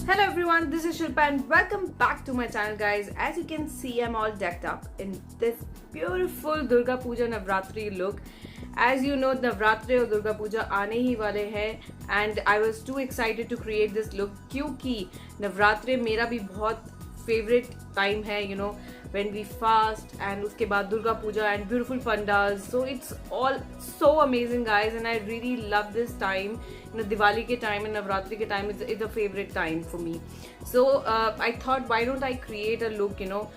Hello everyone, this is Shilpa and welcome back to my channel guys. As you can see, I'm all decked up in this beautiful Durga Puja Navratri look. As you know, Navratri और Durga Puja आने ही वाले हैं and I was too excited to create this look क्योंकि नवरात्रि मेरा भी बहुत favorite time है, you know, when we fast and उसके बाद Durga Puja and beautiful pandals. So it's all so amazing guys and I really love this time. You know, Diwali के time and Navratri के time is a favorite time for me. So I thought why don't I create a look, you know,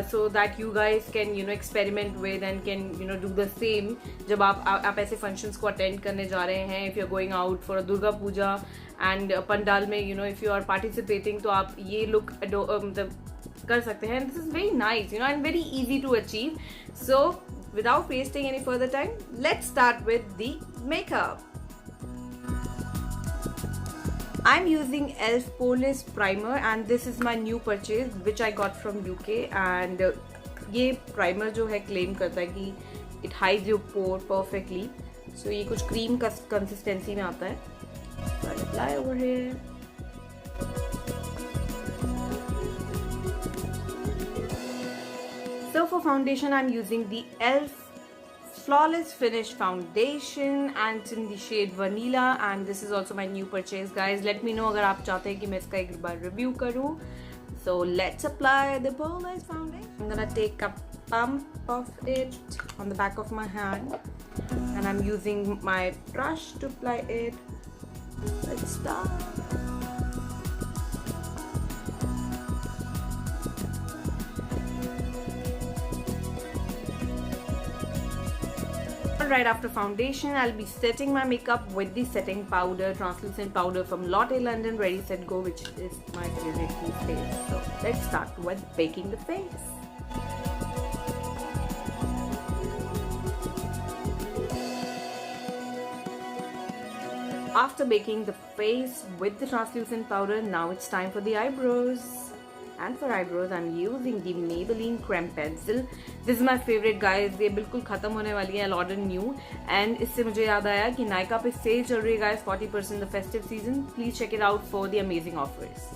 so that you guys can, you know, experiment with and can, you know, do the same. जब आप ऐसे functions को attend करने जा रहे हैं, if you're going out for a Durga Puja and pandal में, you know, if you are participating तो आप ये look कर सकते हैं. This is very nice, you know, and very easy to achieve. So without wasting any further time, let's start with the makeup. I'm using e.l.f. poreless primer and this is my new purchase which I got from UK and ये primer जो है claim करता है कि it hides your pore perfectly. So ये कुछ cream का consistency में आता है. So I'll apply over here. So for foundation, I'm using the e.l.f. Flawless Finish Foundation and it's in the shade Vanilla and this is also my new purchase guys. Let me know अगर आप चाहते हैं कि मैं इसका एक बार review करूँ. So let's apply the poreless foundation. I'm gonna take a pump of it on the back of my hand and I'm using my brush to apply it. Let's start. Right after foundation, I'll be setting my makeup with the setting powder, translucent powder from Lotte London Ready Set Go, which is my favorite these days. So let's start with baking the face. After baking the face with the translucent powder, now it's time for the eyebrows. And for eyebrows, I'm using the Maybelline Creme Pencil. This is my favorite guys. ये बिल्कुल खत्म होने वाली है. I'll order new. And इससे मुझे याद आया कि Nykaa पे sale चल रही है guys, 40% the festive season. Please check it out for the amazing offers.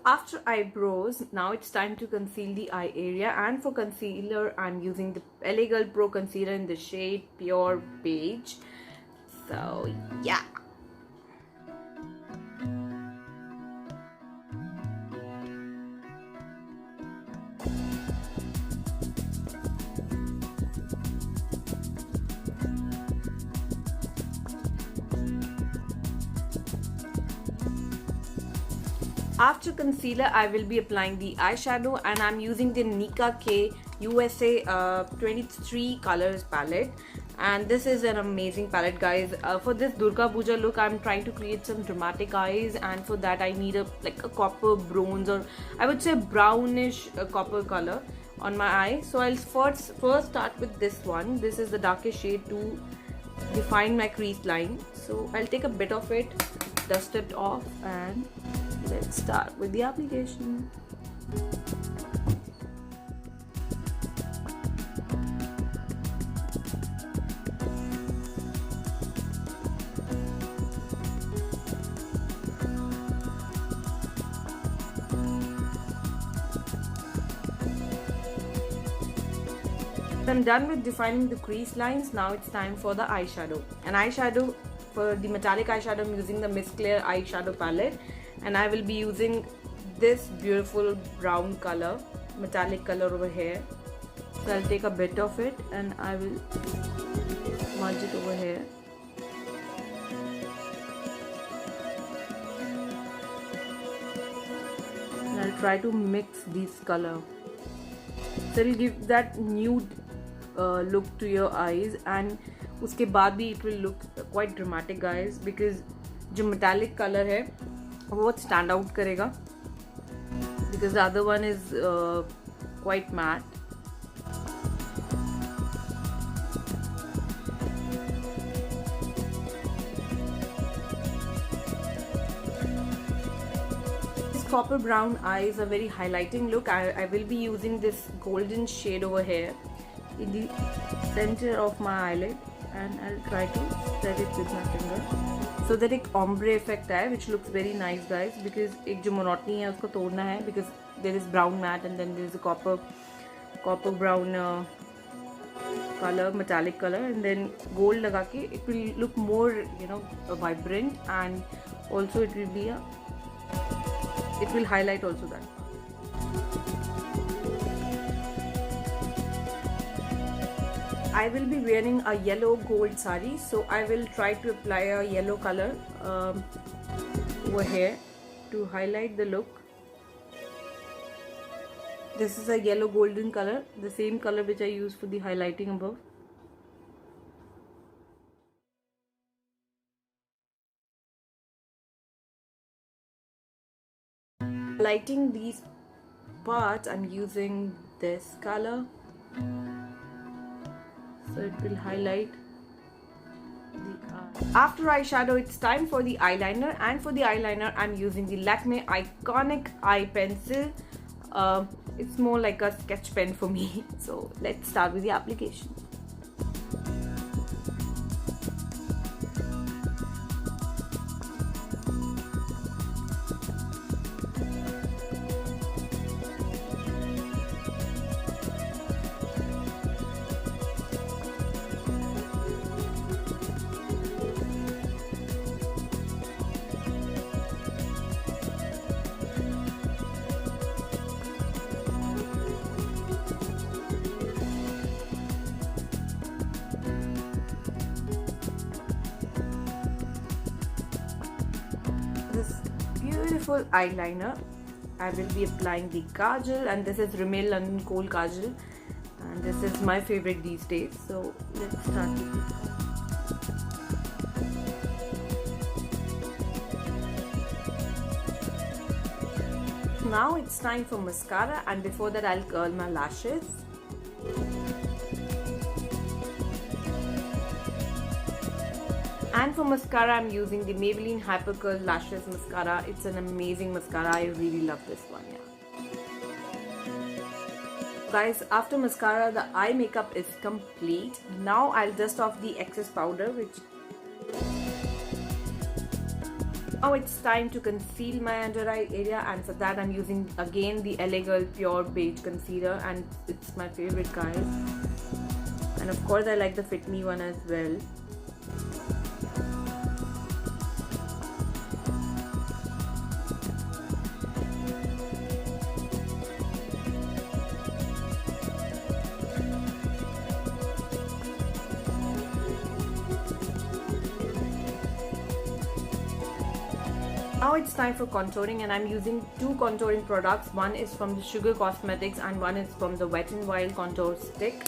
After eyebrows, now it's time to conceal the eye area and for concealer, I'm using the LA Girl Pro Concealer in the shade Pure Beige. So yeah. After concealer, I will be applying the eyeshadow and I'm using the Nika K USA 23 colors palette and this is an amazing palette guys. For this Durga Puja look, I'm trying to create some dramatic eyes and for that I need a copper bronze or I would say brownish copper color on my eye. So I'll first start with this one. This is the darkest shade to define my crease line. So I'll take a bit of it, dust it off and let's start with the application. I'm done with defining the crease lines. Now it's time for the eyeshadow. An eyeshadow, for the metallic eyeshadow, I'm using the Miss Claire eyeshadow palette. And I will be using this beautiful brown color, metallic color over here. So I'll take a bit of it and I will smudge it over here. And I'll try to mix this color. So it'll give that nude look to your eyes and उसके बाद भी it will look quite dramatic guys because जो metallic color है वो stand out करेगा because the other one is quite matte. copper brown eyes, a very highlighting look. I will be using this golden shade over here in the center of my eyelid, and I'll try to spread it with my finger so that एक ombre effect आए, which looks very nice guys, because एक जो monotony है उसको तोड़ना है, because there is brown matte and then there is a copper brown color, metallic color, and then gold लगा के it will look more, you know, vibrant, and also it will highlight also that. I will be wearing a yellow gold sari, so I will try to apply a yellow color over here to highlight the look. This is a yellow golden color, the same color which I used for the highlighting above. Lighting these parts, I'm using this color, so it will highlight the eye. After eyeshadow, it's time for the eyeliner, and for the eyeliner I'm using the Lakme Iconic Eye Pencil. It's more like a sketch pen for me. So let's start with the application. This beautiful eyeliner, I will be applying the kajal, and this is Rimmel London Kohl Kajal, and this is my favorite these days. So let's start with it. Now it's time for mascara, and before that I'll curl my lashes. And for mascara, I'm using the Maybelline Hyper Curl Lashes Mascara. It's an amazing mascara. I really love this one, yeah. Guys, after mascara, the eye makeup is complete. Now I'll dust off the excess powder, Now it's time to conceal my under eye area, and for that I'm using again the LA Girl Pure Beige Concealer, and it's my favorite, guys. And of course I like the Fit Me one as well. Now it's time for contouring, and I'm using two contouring products. One is from the Sugar Cosmetics and one is from the Wet n Wild Contour Stick.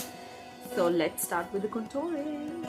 So let's start with the contouring.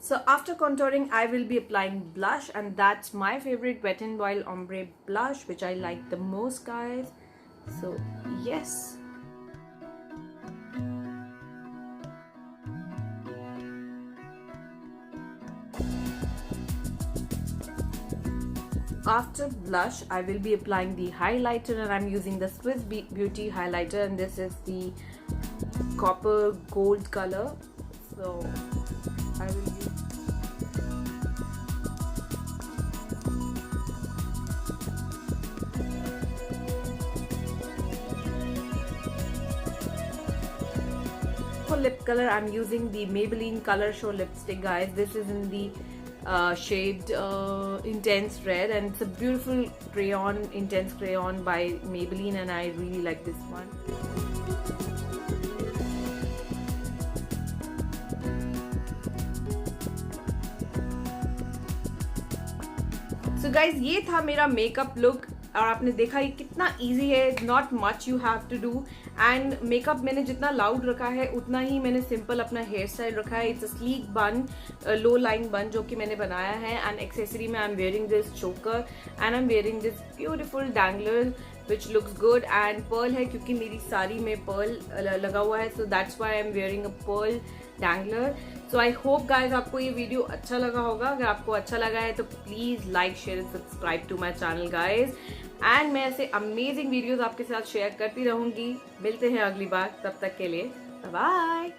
So after contouring, I will be applying blush, and that's my favorite Wet n Wild Ombre blush, which I like the most, guys. So yes. After blush, I will be applying the highlighter, and I'm using the Swiss Beauty highlighter, and this is the copper gold color. So I will use for lip color. I'm using the Maybelline Color Show lipstick, guys. This is in the shade Intense Red, and it's a beautiful crayon, intense crayon by Maybelline, and I really like this one. So guys ये था मेरा makeup look और आपने देखा ये कितना easy है, not much you have to do. And makeup मैंने जितना लाउड रखा है उतना ही मैंने सिंपल अपना हेयर स्टाइल रखा है। इट्स अ स्लीक बन, लो लाइन बन जो कि मैंने बनाया है। एंड एक्सेसरी में I am wearing this choker and I am wearing this beautiful dangler which looks good and pearl है क्योंकि मेरी साड़ी में pearl लगा हुआ है, so that's why I'm wearing a pearl dangler. So I hope guys आपको ये वीडियो अच्छा लगा होगा। अगर आपको अच्छा लगा है तो please like share and subscribe to my channel guys. And मैं ऐसे अमेजिंग वीडियोज आपके साथ शेयर करती रहूंगी। मिलते हैं अगली बार, तब तक के लिए बाय बाय।